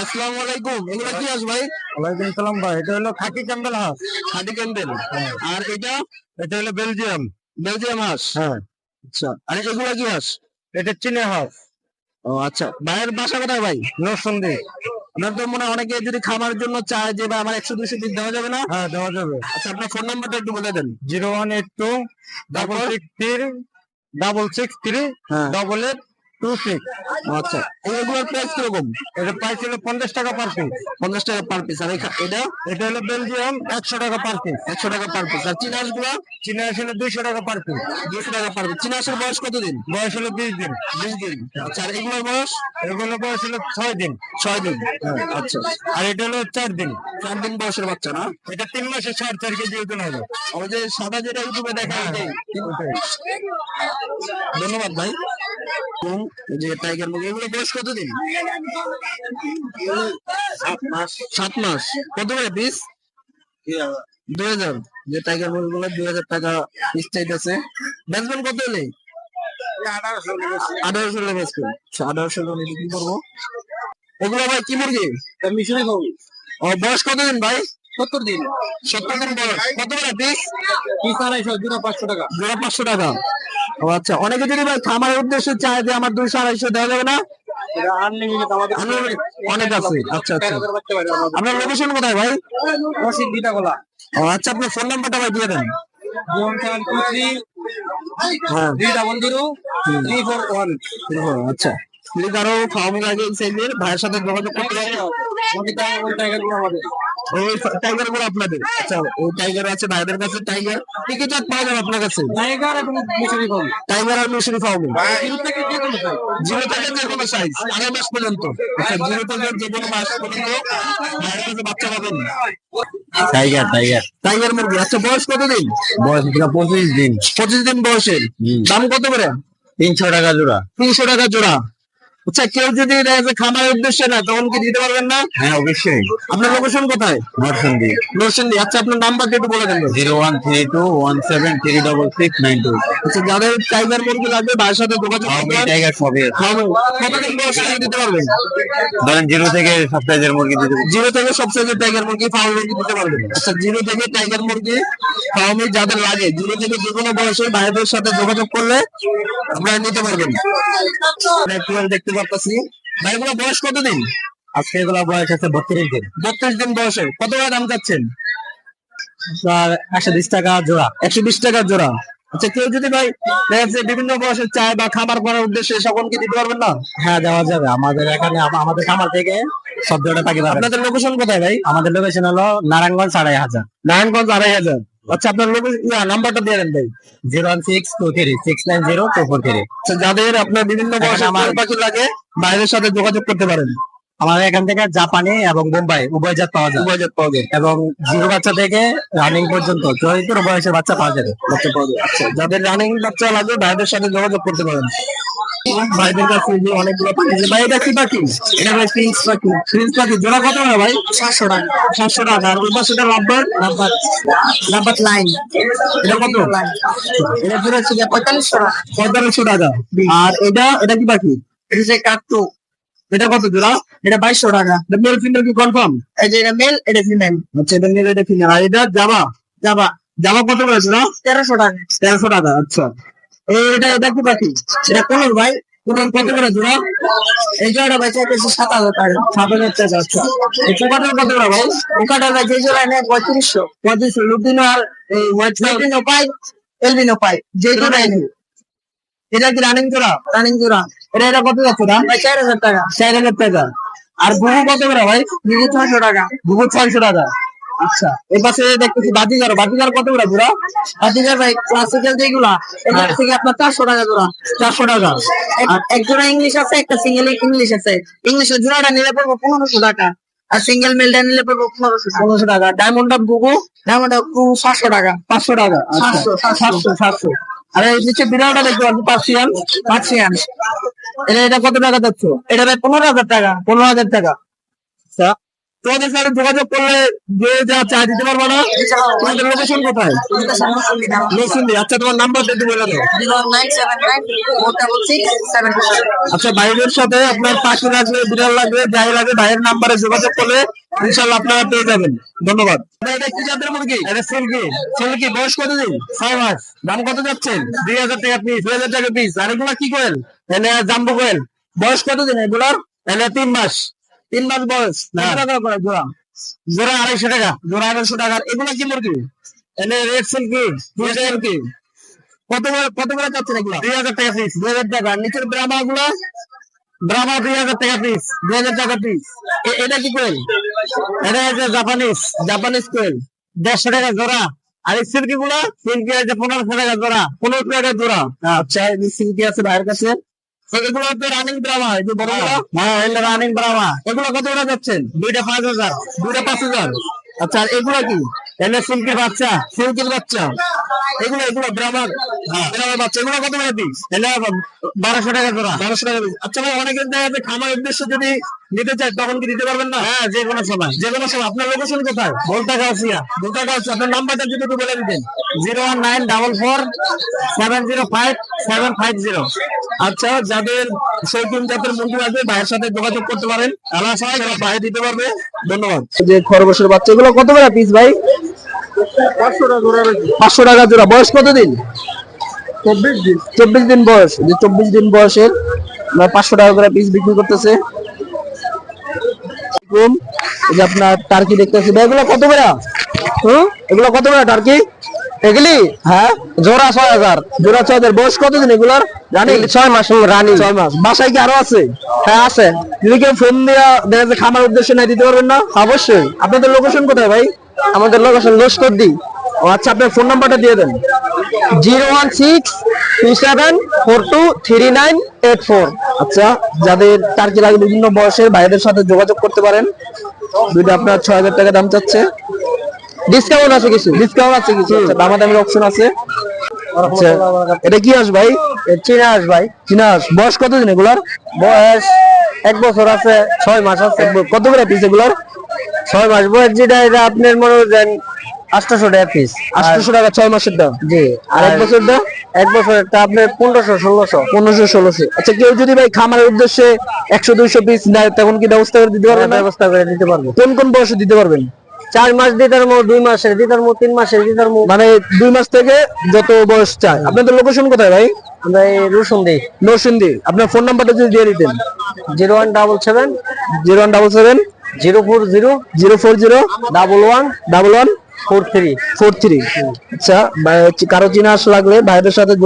আসসালামু আলাইকুম। এগুলো কি হাঁস ভাই? ওয়ালাইকুম সালাম ভাই, এটা হলো খাকি ক্যাম্বেল হাঁস। খাঁটি ক্যাম্পেল। আর এটা এটা হলো বেলজিয়াম। বেলজিয়াম হাঁস। হ্যাঁ, আচ্ছা, আর এগুলো কি হাঁস? এটা চীনা হাঁস। ও আচ্ছা, ভাইয়ের বাসা কোথায় ভাই? নরসিংদী। আপনার তো মনে হয় অনেকে যদি খামার জন্য চায় যে ভাই আমার 100-200 পিস দেওয়া যাবে না? হ্যাঁ, দেওয়া যাবে। আচ্ছা, আপনার ফোন নাম্বারটা একটু বলে দেন। 0182 তারপর? 663 হ্যাঁ। 68826। আচ্ছা, এগুলোর প্রাইস কিরকম? এটা প্রাইস হলো 50 টাকা পার পিস। 50 টাকা পার পিস। আর এটা এটা হলো বেলজিয়াম, 100 টাকা পার পিস। 100 টাকা পার পিস। আর চীনা হাঁসগুলো চীনা হাঁস হলো 200 টাকা পার পিস। 200 টাকা পার পিস। চীনা হাঁসের বয়স কতদিন? বয়স হলো 20 দিন। 20 দিন। আচ্ছা, আর এগুলোর বয়স? এগুলো বয়স হলো 6 দিন। 6 দিন। আচ্ছা, আর এটা হলো 4 দিন। 4 দিন বয়সের বাচ্চা না? এটা 3 মাসে 4.5 কেজি ওজন হবে। ওই যে সাদা যেটা ইউটিউবে দেখা যায়। ওটাই। ধন্যবাদ ভাই। এই যে টাইগার মুরগি, এগুলো বয়স কতদিন? 7 মাস। কত করে পিস? 2000। যে টাইগার মুরগি গুলো 2000 টাকা পিস চাইতেছে। বেচবেন কত হলে? 1800 হলে বেচবেন। আচ্ছা, 1800 হলে বিক্রি করবো। এগুলো ভাই কি মুরগি? মিশরি পাবো। ও, বয়স কতদিন ভাই? 70 দিন। 70 দিন বয়স। কত করে পিস? পিস 250, দুটো 500 টাকা। জোড়া 500 টাকা। ও আচ্ছা, অনেকে যদি ভাই খামারের উদ্দেশ্যে চায় যে আমার 200-250 দেওয়া যাবে না? এটা আনলিমিটেড আমাদের। অনেক আছে। আচ্ছা আচ্ছা, আপনার লোকেশন কোথায় ভাই? রশিদ বিটাগোলা। ও আচ্ছা, আপনার ফোন নাম্বারটা ভাই দিয়ে দেন। 0723 হ্যাঁ। 300 341। আচ্ছা, যদি কারো ফার্মে লাগে এই সাইজের, ভাইয়ের সাথে যোগাযোগ করতে পারেন। ওই টাইগারগুলো আমাদের। ওই টাইগার গুলো আপনাদের? আচ্ছা, ওই টাইগার আছে ভাইদের কাছে। টাইগার কি কি জাত পাওয়া যাবে আপনার কাছে? টাইগার এবং মিশরি পাবো। টাইগার আর মিশরি ফার্মে জিরো থেকে যে কোনো সাইজ। 0 থেকে যে কোনো সাইজ, 2.5 মাস পর্যন্ত। আচ্ছা, 0 থেকে যে কোনো মাস পর্যন্ত ভাইয়ের কাছে বাচ্চা পাবেন। টাইগার টাইগার টাইগার মুরগি। আচ্ছা, বয়স কতদিন? বয়স 25 দিন। 25 দিন বয়সের। দাম কত করে? 300 টাকা জোড়া। 300 টাকা জোড়া। আচ্ছা, কেউ যদি খামারের উদ্দেশ্যে না, তখন কি দিতে পারবেন না? হ্যাঁ, অবশ্যই। আপনার লোকেশন কোথায়? নরসিংদী। নরসিংদী। আচ্ছা, আপনার নাম্বারটা একটু বলে দেন। 0132173692। আচ্ছা, যাদের টাইগার মুরগি লাগবে ভাইয়ের সাথে যোগাযোগ করতে পারেন। টাইগার সবে হবে। কতদিন বয়সে দিতে পারবেন? ধরেন 0 থেকে সব সাইজের মুরগি দিতে পারবো। 0 থেকে সব সাইজের টাইগার মুরগি, ফার্ম মুরগি দিতে পারবেন। আচ্ছা, 0 থেকে টাইগার মুরগি, ফার্মে যাদের লাগে, 0 থেকে যে কোনো বয়সের ভাইদের সাথে যোগাযোগ করলে আপনারা নিতে পারবেন। একটু দেখতে পাচ্ছি ভাইগুলো বয়স কতদিন? আজকে এগুলো বয়স আছে 32 দিন। 32 দিন বয়সে। কত টাকা দাম চাচ্ছেন? আর 120 টাকা জোড়া। 120 টাকা জোড়া। আচ্ছা, কেউ যদি ভাই দেখা যাচ্ছে বিভিন্ন বয়সের চায় বা খাবার করার উদ্দেশ্যে, সকল কি দিতে পারবেন না? হ্যাঁ, দেওয়া যাবে। আমাদের এখানে আমাদের খামার থেকে সব জোড়া পাখি পাবেন। আপনাদের লোকেশন কোথায় ভাই? আমাদের লোকেশন হলো নারায়ণগঞ্জ 2500। নারায়ণগঞ্জ 2500। আচ্ছা, আপনার নাম্বারটা দিয়ে দেন ভাই। 01623690243। আচ্ছা, যাদের আপনার বিভিন্ন বয়সের আমার পাখি লাগে, বাইরের সাথে যোগাযোগ করতে পারেন। আমাদের এখান থেকে জাপানি এবং বোম্বাই উভয় জাত পাওয়া যায়। উভয় জাত পাওয়া যায়। এবং জিরো বাচ্চা থেকে রানিং পর্যন্ত 74 বয়সের বাচ্চা পাওয়া যাবে। বাচ্চা পাওয়া যায়। আচ্ছা, যাদের রানিং বাচ্চা লাগবে ভাইদের সাথে যোগাযোগ করতে পারেন। ভাইদের কাছে যে অনেকগুলো পাখি আছে। ভাই, এটা কি পাখি? এটা ভাই প্রিন্স পাখি। প্রিন্স পাখি। জোড়া কত টাকা ভাই? 700 টাকা। 700 টাকা। আর ওই পাশে লাভবার? Number line. এটা কত? এটা জোড়া ছিল 4500 টাকা। 4500 টাকা। আর এটা কি পাখি? এটা যে কাকটু। এটা কত জোড়া? এটা 2200 টাকা। মেল ফিমেল কি কনফার্ম? এই যে এটা মেল, এটা ফিমেল। আচ্ছা, এটা মেল, এটা ফিমেল। আর এটা জাবা? জাবা। জাবা কত করে জোড়া? 1300 টাকা। 1300 টাকা। আচ্ছা, এটা কি পাখি? এটা কোন ভাই? কোন কত করে জোড়া? এই জোড়া ভাই চাইতেছে 7000 টাকা। 7000 টাকা। আচ্ছা, এই পোকাটার কত করে ভাই? ওখানে ভাই যে জোড়া নেয় 3500। 3500। লুটিনো আর এই হোয়াইট লুটিনো পাই, এলবিনো পাই, যে জোড়াই নেই। এটা কি রানিং জোড়া? রানিং জোড়া। এটা কত যাচ্ছে দাম? ভাই 4000 টাকা। 4000 টাকা। আর বুবু কত করে ভাই? নিজে 600 টাকা। বুবু 600 টাকা। আচ্ছা, এই পাশে দেখতেছি বাজিগার। বাজিগার কত করে জোড়া? বাজিকার ভাই ক্লাসিক্যাল যেগুলা, এগুলা থেকে আপনার 400 টাকা জোড়া। 400 টাকা। আর এক জোড়া ইংলিশ আছে, একটা সিঙ্গেল ইংলিশ আছে। ইংলিশের জোড়াটা নিলে পড়বো 1500 টাকা, আর সিঙ্গেল মেলটা নিলে পড়বো 1500 টাকা। ডায়মন্ড অফ বুবু? দামটা 700 টাকা। 500 টাকা। 700। আর এই নিচে বিড়ালটা দেখতে পাচ্ছি, পার্সিয়ান। পার্সিয়ান। এটা কত টাকা যাচ্ছে? এটা ভাই 15000 টাকা। 15,000 টাকা। আচ্ছা, তোমাদের সাথে যোগাযোগ করলে যে যা চাই দিতে পারবো না? তোমাদের লোকেশন কোথায়? নরসিংদী। আচ্ছা, তোমার নাম্বার যদি বলে দাও। 097946667 আচ্ছা, ভাইদের সাথে আপনার পাখি লাগবে, বিড়াল লাগবে, যাই লাগবে ভাইয়ের নাম্বারে যোগাযোগ করলে ইনশাল্লাহ আপনারা পেয়ে যাবেন। ধন্যবাদ। এটা কি জাতের মুরগি? এটা সিল্কি। সিল্কি বয়স কতদিন? 6 মাস। দাম কত যাচ্ছেন? 2000 টাকা পিস। 2000 টাকা পিস। আর এগুলা কি কোয়েল? এনে জাম্বো কোয়েল। বয়স কতদিন এগুলার? এনে 3 মাস। 3 মাস বয়স। কত টাকা করে জোড়া? জোড়া 250 টাকা। জোড়া 250 টাকা। এগুলা কি মুরগি? এনে রেড সিল্কি, ব্লু সিল্কি। কত করে যাচ্ছেন এগুলা? 2000 টাকা পিস। 2000 টাকা। নিচের ব্রাহ্মা গুলা? ব্রাহ্মা 2000 টাকা পিস। 2000 টাকা পিস। এটা কি কোয়েল? এটা হচ্ছে জাপানিজ কোয়েল। 150 টাকা জোড়া। আর এই সিল্কি গুলা? সিল্কি আছে 1500 টাকা জোড়া। 15 টাকা জোড়া। আচ্ছা, এই সিল্কি আছে ভাইয়ের কাছে। তো এগুলো হচ্ছে রানিং ব্রাহ্মা, এই যে বড় গুলা? হ্যাঁ, এগুলো রানিং ব্রাহ্মা। এগুলো কত করে যাচ্ছেন? দুইটা 5000। দুইটা 5000। আচ্ছা, আর এগুলো কি? এনে সিল্কির বাচ্চা। সিল্কির বাচ্চা। এগুলো ব্রাহ্মার বাচ্চা। এগুলো কত করে পিস? এনে 1200 টাকা জোড়া। 1200 টাকা পিস। আচ্ছা ভাই, অনেকের দেখা যাচ্ছে খামার উদ্দেশ্যে যদি নিতে চাই তখন কি দিতে পারবেন না? হ্যাঁ, যে কোনো সময়। যে কোনো সময়। আপনার লোকেশন কোথায়? বলতাগাছিয়া। আপনার নাম্বারটা যদি একটু বলে দিতেন। 01944705750। আচ্ছা, যাদের শৌখিন জাতের মুরগি আছে ভাইয়ের সাথে যোগাযোগ করতে পারেন। আল্লাহ সবাই ভাই দিতে পারবে। ধন্যবাদ। যে খরগোশের বাচ্চা, এগুলো কত করে পিস ভাই? 500 টাকা জোড়া। 500 টাকা জোড়া। বয়স কতদিন? 24 দিন। 24 দিন বয়স। যে 24 দিন বয়সের 500 টাকা করে পিস বিক্রি করতেছে। এই যে আপনার টার্কি দেখতেছি ভাই, এগুলো কত করে? এগুলো কত করে টার্কি? এগুলি? হ্যাঁ, জোড়া 6000। জোড়া 6000। বয়স কতদিন এগুলার? রানি 6 মাস। রানি 6 মাস। বাসায় কি আরো আছে? হ্যাঁ, আছে। যদি কেউ ফোন দিয়ে দেখা যাচ্ছে খামার উদ্দেশ্যে নাই দিতে পারবেন না? অবশ্যই। আপনাদের লোকেশন কোথায় ভাই? আমাদের লোকেশন লস্করদি। ও আচ্ছা, আপনার ফোন নাম্বারটা দিয়ে দেন। 01627423984। আচ্ছা, যাদের টার্কি লাগে বিভিন্ন বয়সের ভাইদের সাথে যোগাযোগ করতে পারেন। দুইটা আপনার 6000 টাকা দাম চাচ্ছে। ডিসকাউন্ট আছে কিছু? ডিসকাউন্ট আছে কিছু। আচ্ছা, দামাদামির অপশন আছে। আচ্ছা, এটা কি হাঁস ভাই? চীনা হাঁস ভাই। চীনা হাঁস। বয়স কতদিন এগুলার? বয়স 1 বছর আছে, 6 মাস আছে। কত করে পিস এগুলার? 6 মাস বয়স যেটা, এটা আপনার মনে করেন 800 টাকা পিস। 800 টাকা 6 মাসের দাম। জি। আর 1 বছর দাম? 1 বছরটা আপনার 1500-1600। আচ্ছা, কেউ যদি ভাই খামারের উদ্দেশ্যে 100-200 পিস নেয় তখন কি ব্যবস্থা করে দিতে পারবেন? ব্যবস্থা করে দিতে পারবো। কোন কোন বয়সে দিতে পারবেন? 4 মাস দিতার মো, 2 মাসের দিতার মো, 3 মাসের দিতার মো, মানে 2 মাস থেকে যত বয়স চায়। আপনাদের লোকেশন কোথায় ভাই? আমরা রুশনদি। নরসিংদী। আপনার ফোন নাম্বারটা যদি দিয়ে দিতেন। 0177 040 1143। আচ্ছা, কারো চীনা হাঁস লাগলে ভাইদের সাথে